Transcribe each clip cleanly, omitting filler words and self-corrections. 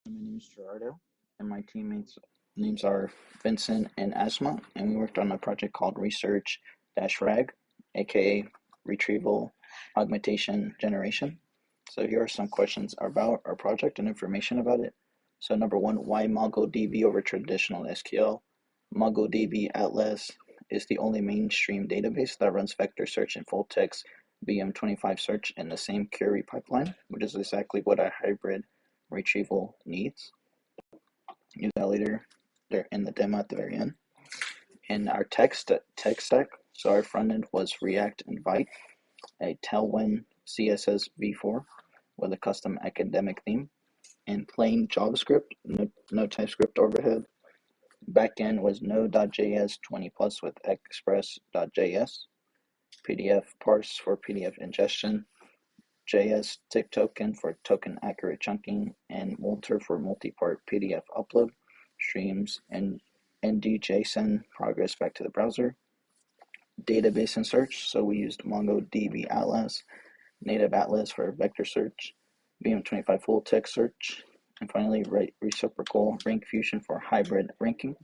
My name is Gerardo, and my teammates' names are Vincent and Asma, and we worked on a project called Research-RAG, aka Retrieval Augmentation Generation. So here are some questions about our project and information about it. So number one, why MongoDB over traditional SQL? MongoDB Atlas is the only mainstream database that runs vector search and full text BM25 search in the same query pipeline, which is exactly what a hybrid retrieval needs. Use that later there in the demo at the very end. In our tech stack, so our front end was React and Vite, a Tailwind CSS v4 with a custom academic theme, and plain JavaScript, no TypeScript overhead. Backend was Node.js 20 plus with Express.js, PDF parse for PDF ingestion, JS tick token for token accurate chunking, and Multer for multi-part PDF upload, streams, and NDJSON progress back to the browser. Database and search, so we used MongoDB Atlas, Native Atlas for vector search, BM25 full text search, and finally reciprocal rank fusion for hybrid ranking.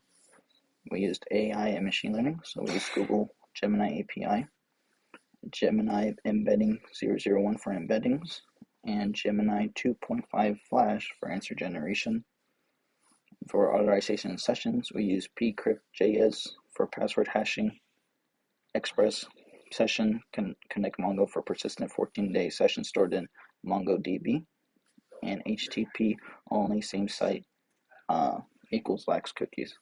We used AI and machine learning, so we used Google Gemini API, Gemini embedding 001 for embeddings, and Gemini 2.5 Flash for answer generation. For authorization sessions, we use pcrypt.js for password hashing, Express session can connect Mongo for persistent 14-day session stored in MongoDB, and HTTP only same site equals lax cookies.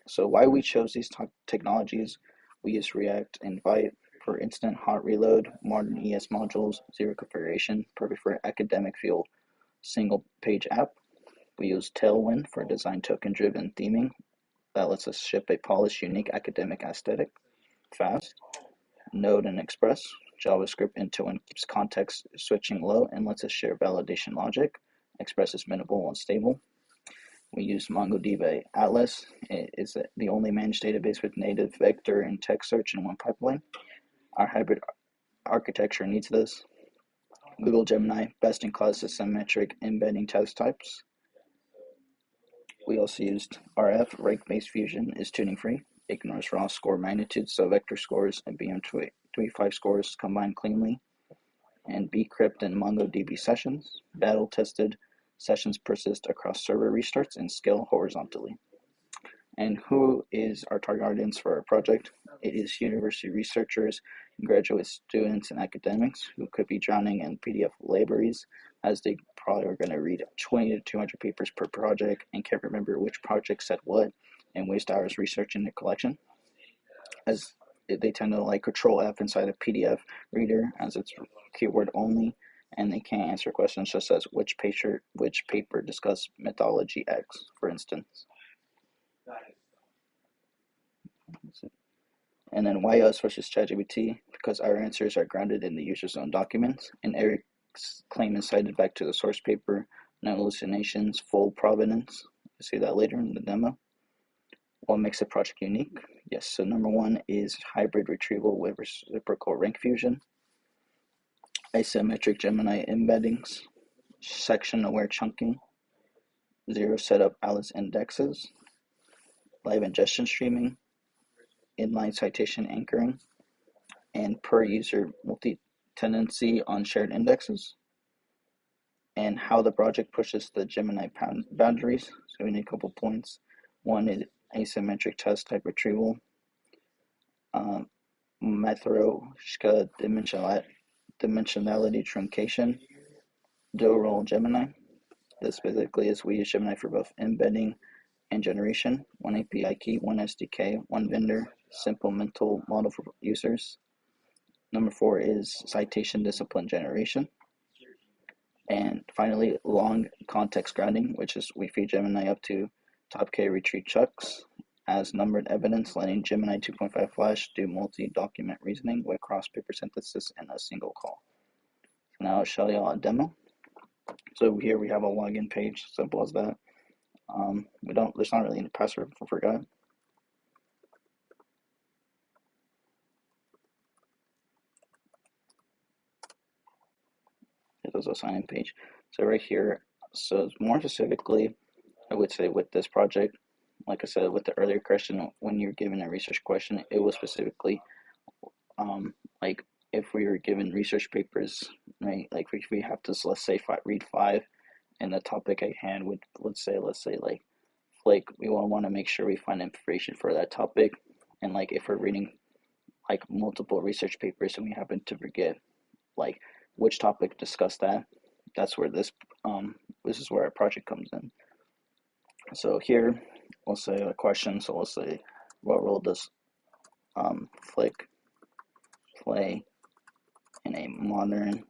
So why we chose these technologies, we use React and Vite for instant hot reload, modern ES modules, zero configuration, perfect for academic field, single page app. We use Tailwind for design token driven theming that lets us ship a polished, unique academic aesthetic fast. Node and Express, JavaScript into and keeps context switching low and lets us share validation logic. Express is minimal and stable. We use MongoDB Atlas. It is the only managed database with native vector and text search in one pipeline. Our hybrid architecture needs this. Google Gemini, best-in-class symmetric embedding test types. We also used RF, rank-based fusion is tuning-free, ignores raw score magnitudes, so vector scores and BM25 scores combine cleanly, and bcrypt and MongoDB sessions, battle-tested, sessions persist across server restarts and scale horizontally. And who is our target audience for our project? It is university researchers, graduate students, and academics who could be drowning in PDF libraries, as they probably are going to read 20 to 200 papers per project and can't remember which project said what and waste hours researching the collection, as they tend to like Control F inside a PDF reader as it's keyword only, and they can't answer questions just as which paper discuss methodology X, for instance. And then why us versus ChatGPT? Because our answers are grounded in the user's own documents, and Eric's claim is cited back to the source paper, no hallucinations, full provenance. You'll see that later in the demo. What makes the project unique? Yes, so number one is hybrid retrieval with reciprocal rank fusion, asymmetric Gemini embeddings, section-aware chunking, zero setup Alice indexes, live ingestion streaming, inline citation anchoring, and per user multi-tenancy on shared indexes, and how the project pushes the Gemini boundaries. So we need a couple points. One is asymmetric test type retrieval, Matryoshka dimensionality truncation, dual role Gemini. This basically is we use Gemini for both embedding and generation, one API key, one SDK, one vendor, simple mental model for users. Number four is citation discipline generation. And finally, long context grounding, which is we feed Gemini up to top K retrieve chunks as numbered evidence, letting Gemini 2.5 Flash do multi-document reasoning with cross-paper synthesis in a single call. So now I'll show you a demo. So here we have a login page, simple as that. There's not really any password for forgot. There's a sign-in page. So right here, So more specifically, I would say with this project, like I said with the earlier question, when you're given a research question, it was specifically um, like if we were given research papers, right? Like if we have to, let's say, read five, and the topic at hand would let's say like we want to make sure we find information for that topic, and like if we're reading like multiple research papers and we happen to forget like which topic discussed that, that's where this is where our project comes in. So here we'll say a question. So we'll say, what role does Flick play in a modern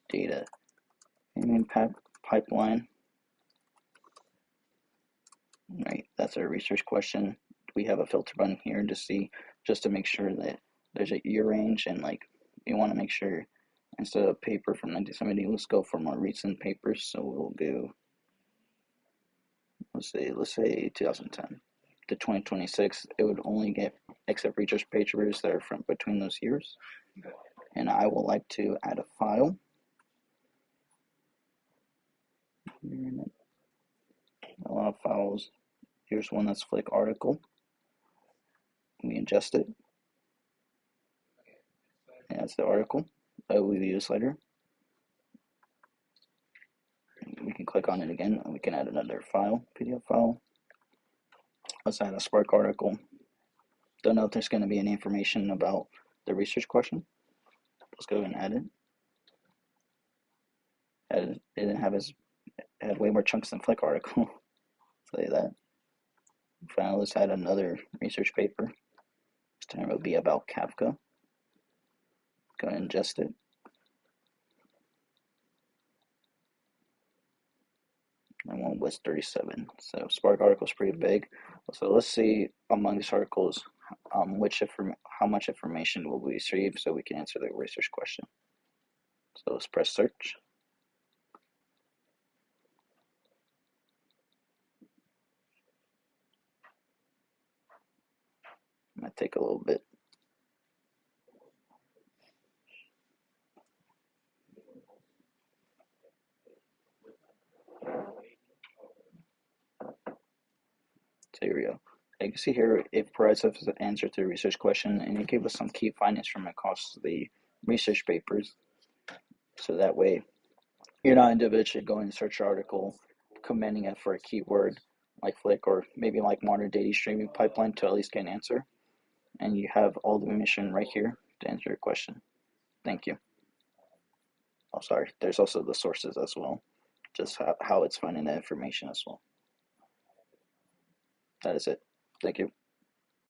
data payment pipeline? Right, that's our research question. We have a filter button here to see, just to make sure that there's a year range, and like we want to make sure instead of paper from 1970, let's go for more recent papers. So we'll go, let's say 2010 to 2026. It would only get accept research papers that are from between those years. And I would like to add a file. A lot of files. Here's one that's Flick article. We ingest it. And that's the article that we use later. We can click on it again and we can add another file, PDF file. Let's add a Spark article. Don't know if there's going to be any information about the research question. Let's go ahead and add it. It didn't have it had way more chunks than Flick article. I'll tell you that. Finally, let's add another research paper. This time it will be about Kafka. Go ahead and ingest it. And one was 37. So Spark article is pretty big. So let's see among these articles, how much information will we receive so we can answer the research question. So let's press search. It might take a little bit. So here we go. You can see here it provides us an answer to the research question, and it gave us some key findings from across the research papers. So that way, you're not individually going to search your article, commending it for a keyword like Flick or maybe like modern data streaming pipeline to at least get an answer. And you have all the information right here to answer your question. Thank you. Oh, sorry. There's also the sources as well, just how it's finding the information as well. That is it. Thank you.